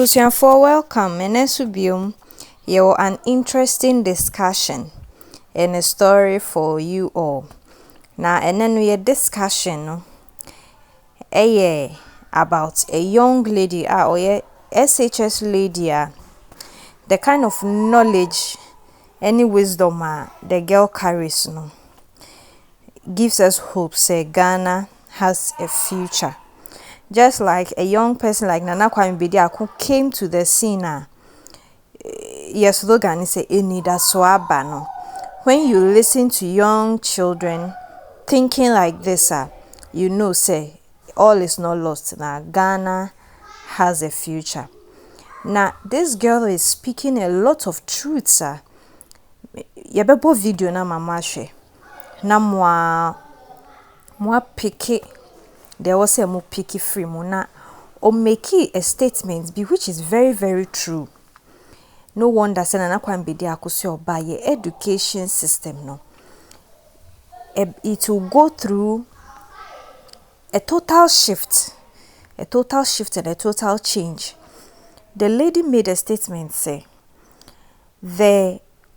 For welcome, and Esubium, you an interesting discussion and a story for you all. Now, and then we discussion about a young lady, or a SHS lady, the kind of knowledge, any wisdom the girl carries, gives us hope. Say Ghana has a future. Just like a young person like Nana Kwame Bediako who came to the scene, your slogan is "Enida Swabano." When you listen to young children thinking like this, you know, say all is not lost. Now Ghana has a future. Now this girl is speaking a lot of truths. Yabebo video na mama she na mwa picky. There was a mo picky free mona or make a statement be which is very, very true. No wonder say Nana Kwame Bediako say by your education system no. It will go through a total shift and a total change. The lady made a statement say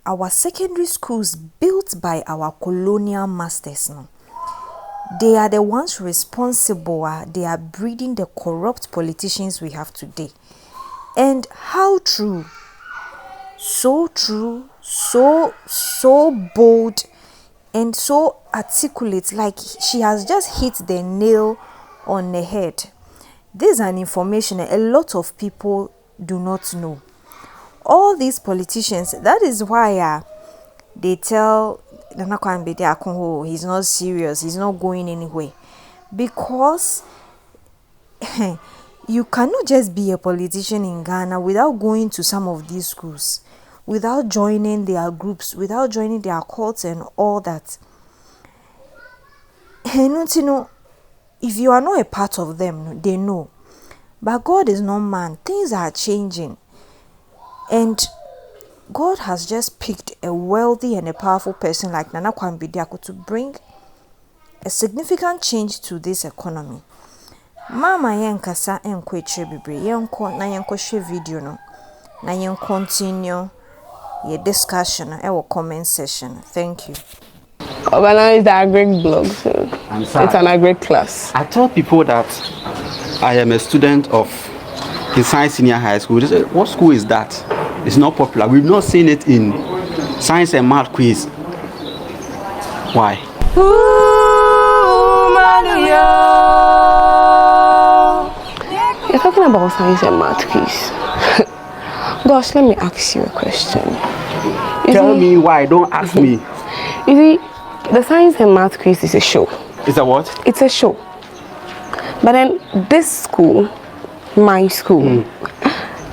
our secondary schools built by our colonial masters no. They are the ones responsible. They are breeding the corrupt politicians we have today. And how true? So true, so bold, and so articulate. Like she has just hit the nail on the head. This is an information a lot of people do not know. All these politicians, that is why they tell Nana Kwame Bediako he's not serious, he's not going anywhere. Because you cannot just be a politician in Ghana without going to some of these schools, without joining their groups, without joining their cults and all that. And you know, if you are not a part of them, they know. But God is not man. Things are changing. And God has just picked a wealthy and a powerful person like Nana Kwame Bediako to bring a significant change to this economy. Mama yenkasa enkwetre bibre yenko na yenko share video no na yen continue your discussion our comment session. Thank you. Organize the agric blog. So it's an agric class. I tell people that I am a student of the Science Senior High School. They say, what school is that? It's not popular. We've not seen it in science and math quiz. Why? You're talking about science and math quiz. Gosh, let me ask you a question. Tell me why. Don't ask me. You see, the science and math quiz is a show. It's a what? It's a show. But then this school, my school,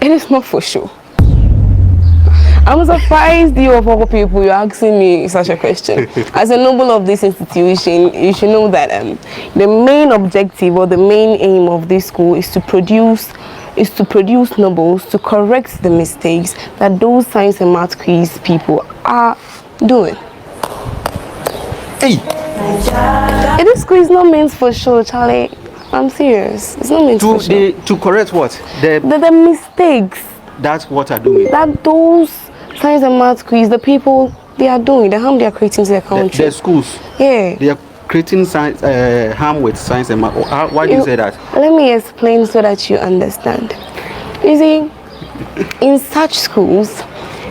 it is not for show. I'm surprised you of all people you're asking me such a question. As a noble of this institution, you should know that the main objective or the main aim of this school is to produce nobles to correct the mistakes that those science and math quiz people are doing. Hey! This school is not meant for show, Charlie. I'm serious. It's not meant for show. To correct what? The mistakes. That's what are doing. That those science and math quiz, the people they are doing, the harm they are creating to the country. The schools. Yeah. They are creating science, harm with science and math. Why do you say that? Let me explain so that you understand. You see, in such schools,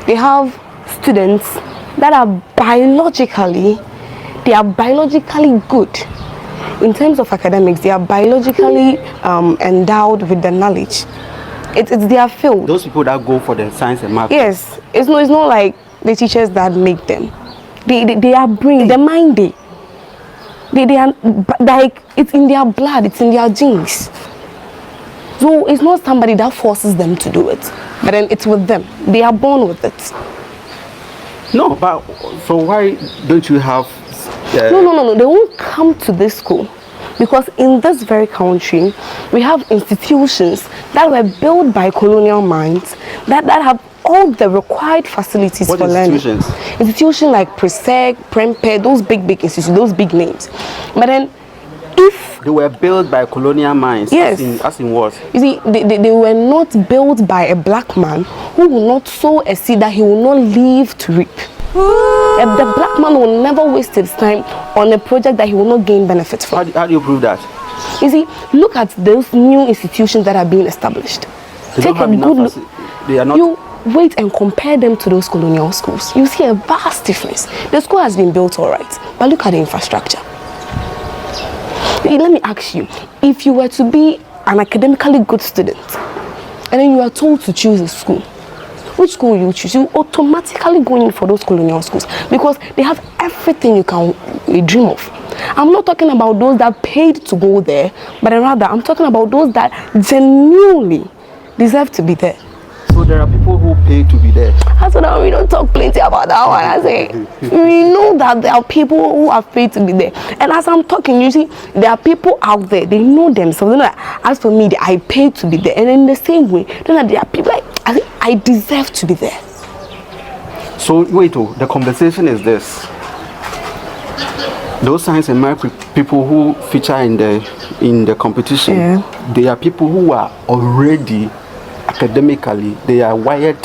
they have students that are biologically good. In terms of academics, they are biologically endowed with the knowledge. It's their field. Those people that go for the science and math. Yes, it's not like the teachers that make them. They are bringing the mind. They are like it's in their blood. It's in their genes. So it's not somebody that forces them to do it, but then it's with them. They are born with it. No, but so why don't you have? No. They won't come to this school. Because in this very country, we have institutions that were built by colonial minds that have all the required facilities for learning. Institutions? Institutions like Presec, Prempeh, those big institutions, those big names. But then If they were built by colonial minds, yes, as in what? You see, they were not built by a black man who will not sow a seed that he will not live to reap. The black man will never waste his time on a project that he will not gain benefit from. How do you prove that? You see, look at those new institutions that are being established. Take a good look. They are not. You wait and compare them to those colonial schools. You see a vast difference. The school has been built all right, but look at the infrastructure. Let me ask you, if you were to be an academically good student and then you are told to choose a school, which school will you choose? You automatically go in for those colonial schools because they have everything you can dream of. I'm not talking about those that paid to go there, but rather I'm talking about those that genuinely deserve to be there. So there are people who pay to be there. That's what we don't talk plenty about that one. I say we know that there are people who have paid to be there, and as I'm talking, you see, there are people out there. They know themselves. They know that, as for me, I paid to be there, and in the same way, you know, there are people like I deserve to be there. So wait, the conversation is this: those science and math people who feature in the competition, yeah, they are people who are already academically, they are wired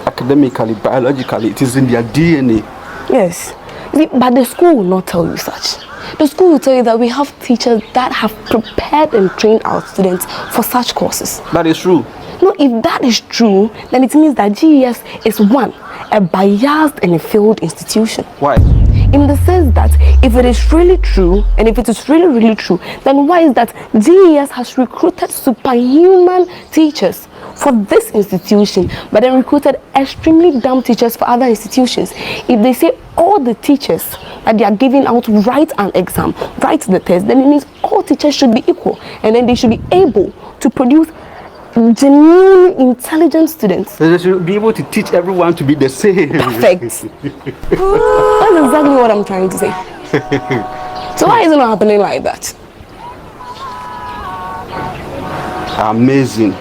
academically, biologically, it is in their DNA. Yes, but the school will not tell you such. The school will tell you that we have teachers that have prepared and trained our students for such courses. That is true. No, if that is true, then it means that GES is a biased and a failed institution. Why? In the sense that if it is really true, and if it is really, really true, then why is that GES has recruited superhuman teachers for this institution, but then recruited extremely dumb teachers for other institutions? If they say all the teachers that they are giving out write an exam, write the test, then it means all teachers should be equal, and then they should be able to produce genuine intelligent students. So they should be able to teach everyone to be the same. Perfect. That's exactly what I'm trying to say. So why is it not happening like that? Amazing.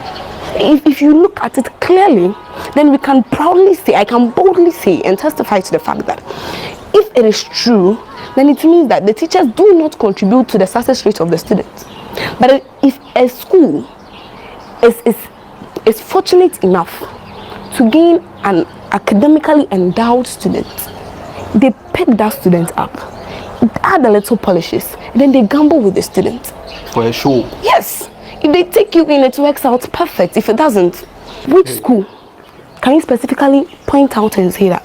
If you look at it clearly, then we can proudly say, I can boldly say and testify to the fact that if it is true, then it means that the teachers do not contribute to the success rate of the students. But if a school is fortunate enough to gain an academically endowed student, they pick that student up, add a little polishes, and then they gamble with the student. For a show? Yes. If they take you in, it works out perfect. If it doesn't, which school can you specifically point out and say that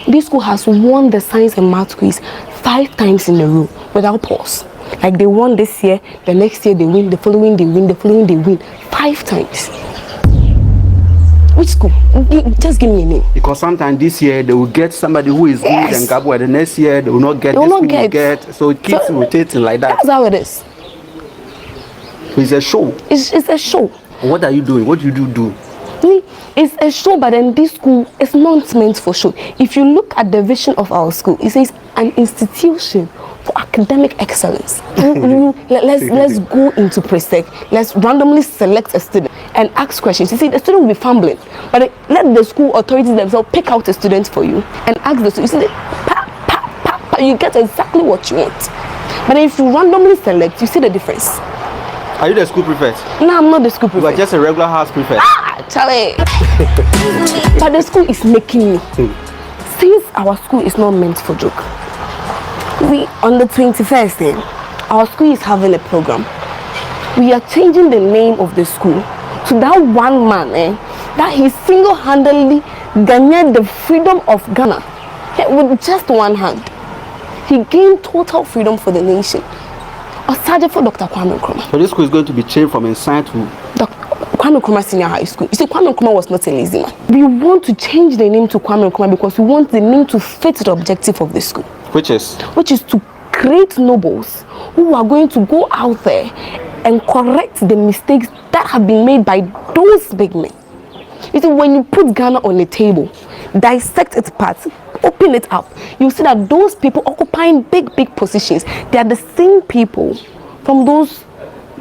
this school has won the science and math quiz 5 times in a row without pause? Like they won this year, the next year they win, the following they win, the following they win 5 times. Which school? Just give me a name. Because sometimes this year they will get somebody who is good and gabble, and the next year they will not get. So it keeps rotating like that. That's how it is. It's a show. It's a show. What are you doing? What do you do? It's a show, but then this school is not meant for show. If you look at the vision of our school, it says an institution for academic excellence. Let's go into pre-sec. Let's randomly select a student and ask questions. You see, the student will be fumbling, but let the school authorities themselves pick out a student for you and ask the student. You see, you get exactly what you want. But if you randomly select, you see the difference. Are you the school prefect? No, I'm not the school prefect. You are just a regular house prefect. Charlie. But the school is making me. Since our school is not meant for joke, on the 21st, our school is having a program. We are changing the name of the school to that one man, that he single-handedly gained the freedom of Ghana with just one hand. He gained total freedom for the nation. Sergeant for Dr. Kwame Nkrumah. So this school is going to be changed from Ensign to Kwame Nkrumah Senior High School. You see, Kwame Nkrumah was not a lazy man. We want to change the name to Kwame Nkrumah because we want the name to fit the objective of the school. Which is to create nobles who are going to go out there and correct the mistakes that have been made by those big men. You see, when you put Ghana on the table, dissect its parts, open it up, you see that those people occupying big positions, they are the same people from those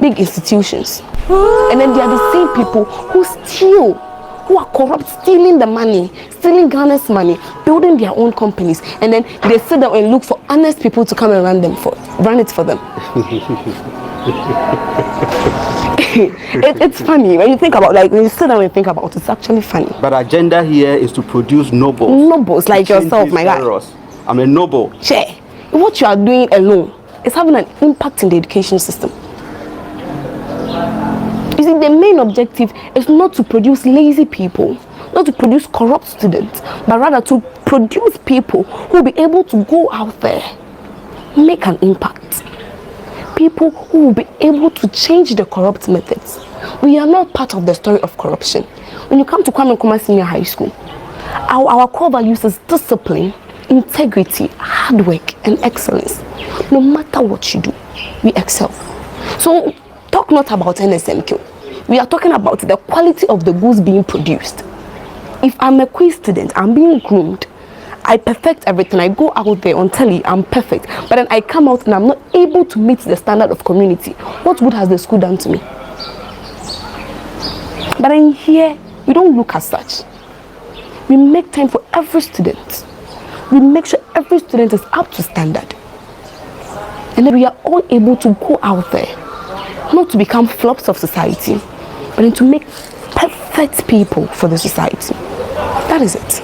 big institutions. And then they are the same people who steal, who are corrupt, stealing the money, stealing Ghana's money, building their own companies, and then they sit down and look for honest people to come and run it for them. It's funny when you think about, like, when you sit down and think about it, it's actually funny. But agenda here is to produce nobles like yourself, my guy. I'm a noble. Che, what you are doing alone is having an impact in the education system. You see, the main objective is not to produce lazy people, not to produce corrupt students, but rather to produce people who will be able to go out there, make an impact. People who will be able to change the corrupt methods. We are not part of the story of corruption. When you come to Kwame Nkrumah Senior High School, our core values is discipline, integrity, hard work, and excellence. No matter what you do, we excel. So talk not about NSMQ. We are talking about the quality of the goods being produced. If I'm a quiz student, I'm being groomed, I perfect everything. I go out there on telly, I'm perfect. But then I come out and I'm not able to meet the standard of community. What good has the school done to me? But in here, we don't look as such. We make time for every student. We make sure every student is up to standard. And then we are all able to go out there, not to become flops of society, but then to make perfect people for the society. That is it.